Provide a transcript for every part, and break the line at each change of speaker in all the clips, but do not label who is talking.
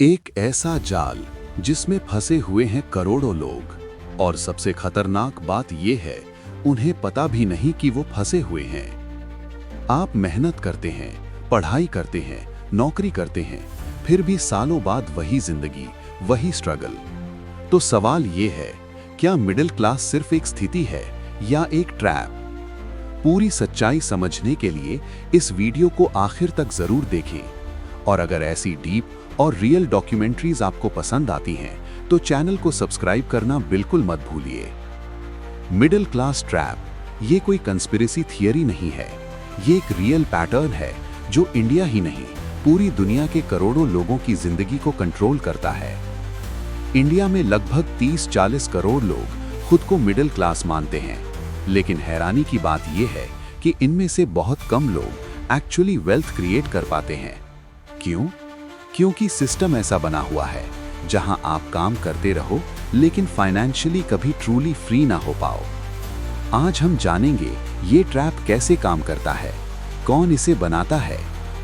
एक ऐसा जाल जिसमें फंसे हुए हैं करोड़ों लोग और सबसे खतरनाक बात यह है उन्हें पता भी नहीं कि वो फंसे हुए हैं। आप मेहनत करते हैं, पढ़ाई करते हैं, नौकरी करते हैं, फिर भी सालों बाद वही जिंदगी, वही स्ट्रगल। तो सवाल ये है, क्या मिडिल क्लास सिर्फ एक स्थिति है या एक ट्रैप? पूरी सच्चाई समझने के लिए इस वीडियो को आखिर तक जरूर देखें और अगर ऐसी डीप और रियल डॉक्यूमेंट्रीज आपको पसंद आती हैं तो चैनल को सब्सक्राइब करना बिल्कुल मत भूलिए। मिडिल क्लास ट्रैप ये कोई कंस्पिरेसी थियरी नहीं है, ये एक रियल पैटर्न है जो इंडिया ही नहीं पूरी दुनिया के करोड़ों लोगों की जिंदगी को कंट्रोल करता है। इंडिया में लगभग 30-40 करोड़ लोग खुद को मिडिल क्लास मानते हैं, लेकिन हैरानी की बात यह है कि इनमें से बहुत कम लोग एक्चुअली वेल्थ क्रिएट कर पाते हैं। क्यों? क्योंकि सिस्टम ऐसा बना हुआ है जहां आप काम करते रहो लेकिन फाइनेंशियली कभी ट्रूली फ्री ना हो पाओ। आज हम जानेंगे ये ट्रैप कैसे काम करता है, कौन इसे बनाता है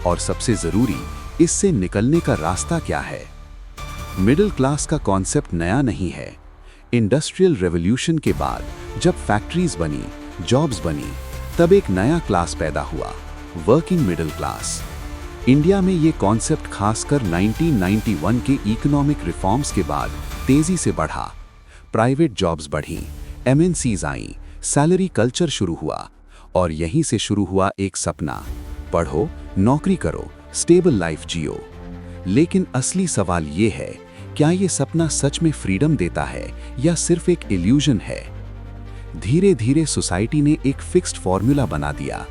और सबसे जरूरी इससे निकलने का रास्ता क्या है। मिडिल क्लास का कॉन्सेप्ट नया नहीं है। इंडस्ट्रियल रेवोल्यूशन के बाद जब फैक्ट्रीज बनी, जॉब्स बनी, तब एक नया क्लास पैदा हुआ, वर्किंग मिडिल क्लास। इंडिया में ये कॉन्सेप्ट खासकर 1991 के इकोनॉमिक रिफॉर्म्स के बाद तेजी से बढ़ा। प्राइवेट जॉब्स बढ़ीं, एमएनसीज आईं, सैलरी कल्चर शुरू हुआ और यहीं से शुरू हुआ एक सपना, पढ़ो, नौकरी करो, स्टेबल लाइफ जियो। लेकिन असली सवाल ये है, क्या ये सपना सच में फ्रीडम देता है या सिर्फ एक इल्यूजन है? धीरे धीरे सोसाइटी ने एक फिक्स्ड फॉर्मूला बना दिया।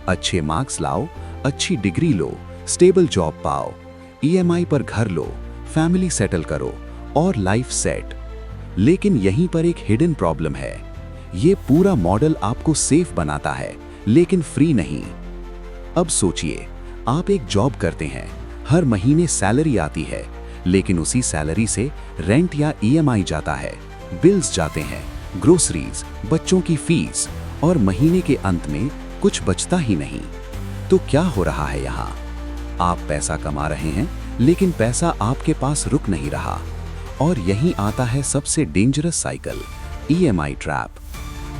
अच्छे मार्क्स लाओ, अच्छी डिग्री लो, स्टेबल जॉब पाओ, ईएमआई पर घर लो, फैमिली सेटल करो और लाइफ सेट। लेकिन यहीं पर एक हिडन प्रॉब्लम है। ये पूरा मॉडल आपको सेफ बनाता है लेकिन फ्री नहीं। अब सोचिए, आप एक जॉब करते हैं, हर महीने सैलरी आती है, लेकिन उसी सैलरी से रेंट या ईएमआई जाता है, बिल्स जाते हैं, ग्रोसरीज, बच्चों की फीस और महीने के अंत में कुछ बचता ही नहीं। तो क्या हो रहा है यहाँ? आप पैसा कमा रहे हैं लेकिन पैसा आपके पास रुक नहीं रहा। और यहीं आता है सबसे dangerous cycle, EMI trap.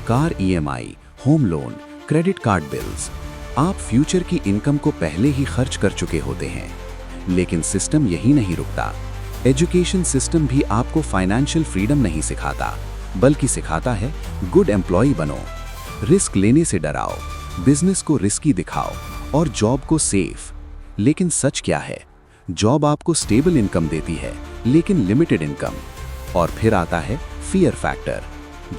Car EMI, home loan, credit card bills. आप फ्यूचर की इनकम को पहले ही खर्च कर चुके होते हैं। लेकिन सिस्टम यही नहीं रुकता। एजुकेशन सिस्टम भी आपको फाइनेंशियल फ्रीडम नहीं सिखाता, बल्कि सिखाता है गुड एम्प्लॉय बनो, रिस्क लेने से डराओ, बिजनेस को रिस्की दिखाओ और जॉब को सेफ। लेकिन सच क्या है? जॉब आपको स्टेबल इनकम देती है लेकिन लिमिटेड इनकम। और फिर आता है फियर फैक्टर।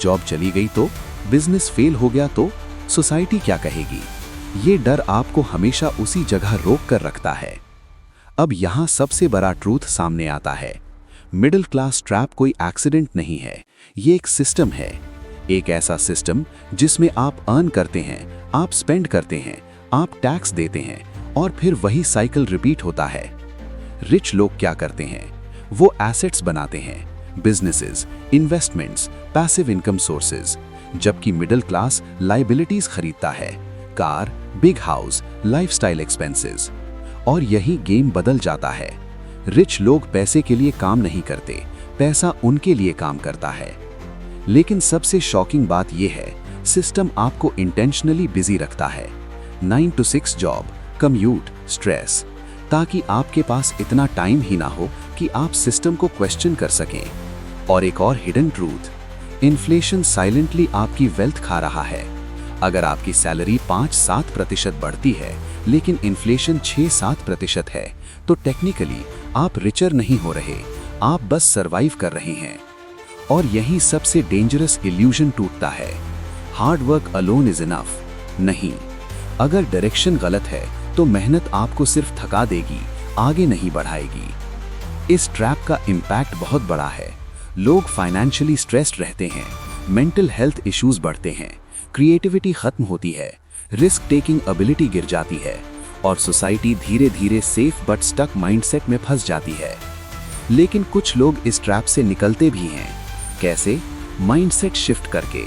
जॉब चली गई तो, बिजनेस फेल हो गया तो सोसाइटी क्या कहेगी? ये डर आपको हमेशा उसी जगह रोक कर रखता है। अब यहाँ सबसे बड़ा ट्रूथ सामने आता है। मिडिल क्लास ट्रैप कोई एक्सीडेंट नहीं है, ये एक सिस्टम है। एक ऐसा सिस्टम जिसमें आप अर्न करते हैं, आप स्पेंड करते हैं, आप टैक्स देते हैं और फिर वही साइकिल रिपीट होता है। रिच लोग क्या करते हैं? वो एसेट्स बनाते हैं, businesses, investments, passive income sources, जबकि मिडिल क्लास लायबिलिटीज खरीदता है, car, big house, lifestyle expenses. और यही गेम बदल जाता है। रिच लोग पैसे के लिए काम नहीं करते, पैसा उनके लिए काम करता है। लेकिन सबसे शॉकिंग बात यह है, सिस्टम आपको इंटेंशनली बिजी रखता है। 9 to 6 जॉब, कम्यूट, स्ट्रेस, ताकि आपके पास इतना टाइम ही ना हो कि आप सिस्टम को क्वेश्चन कर सकें। और एक और हिडन ट्रूथ, इन्फ्लेशन साइलेंटली आपकी वेल्थ खा रहा है। अगर आपकी सैलरी 5-7% बढ़ती है लेकिन इन्फ्लेशन 6-7% है, तो टेक्निकली आप रिचर नहीं हो रहे, आप बस सरवाइव कर रहे हैं। और यही सबसे डेंजरस इल्यूजन टूटता है, hard work alone is enough. नहीं, अगर डायरेक्शन गलत है तो मेहनत आपको सिर्फ थका देगी, आगे नहीं बढ़ाएगी। इस ट्रैप का इम्पैक्ट बहुत बड़ा है। लोग फाइनेंशियली स्ट्रेस्ड रहते हैं, मेंटल हेल्थ इश्यूज बढ़ते हैं, क्रिएटिविटी खत्म होती है, रिस्क टेकिंग एबिलिटी गिर जाती है और सोसाइटी धीरे धीरे सेफ बट स्टक माइंडसेट में फंस जाती है। लेकिन कुछ लोग इस ट्रैप से निकलते भी हैं। कैसे? माइंडसेट शिफ्ट करके,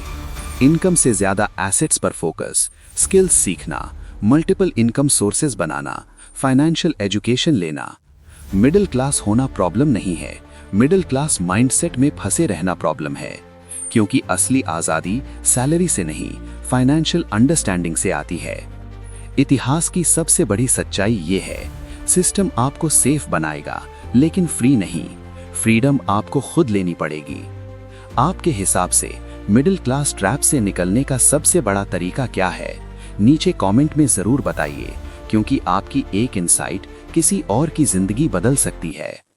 इनकम से ज्यादा एसेट्स पर फोकस, स्किल्स सीखना, मल्टीपल इनकम सोर्सेज बनाना, फाइनेंशियल एजुकेशन लेना।
मिडिल क्लास होना प्रॉब्लम नहीं है, मिडिल क्लास माइंडसेट में फंसे रहना प्रॉब्लम है। क्योंकि असली आजादी सैलरी से नहीं, फाइनेंशियल अंडरस्टैंडिंग से आती है। इतिहास की सबसे बड़ी सच्चाई ये है, सिस्टम आपको सेफ बनाएगा लेकिन फ्री नहीं। फ्रीडम आपको खुद लेनी पड़ेगी। आपके हिसाब से मिडिल क्लास ट्रैप से निकलने का सबसे बड़ा तरीका क्या है? नीचे कमेंट में जरूर बताइए, क्योंकि आपकी एक इनसाइट किसी और की जिंदगी बदल सकती है।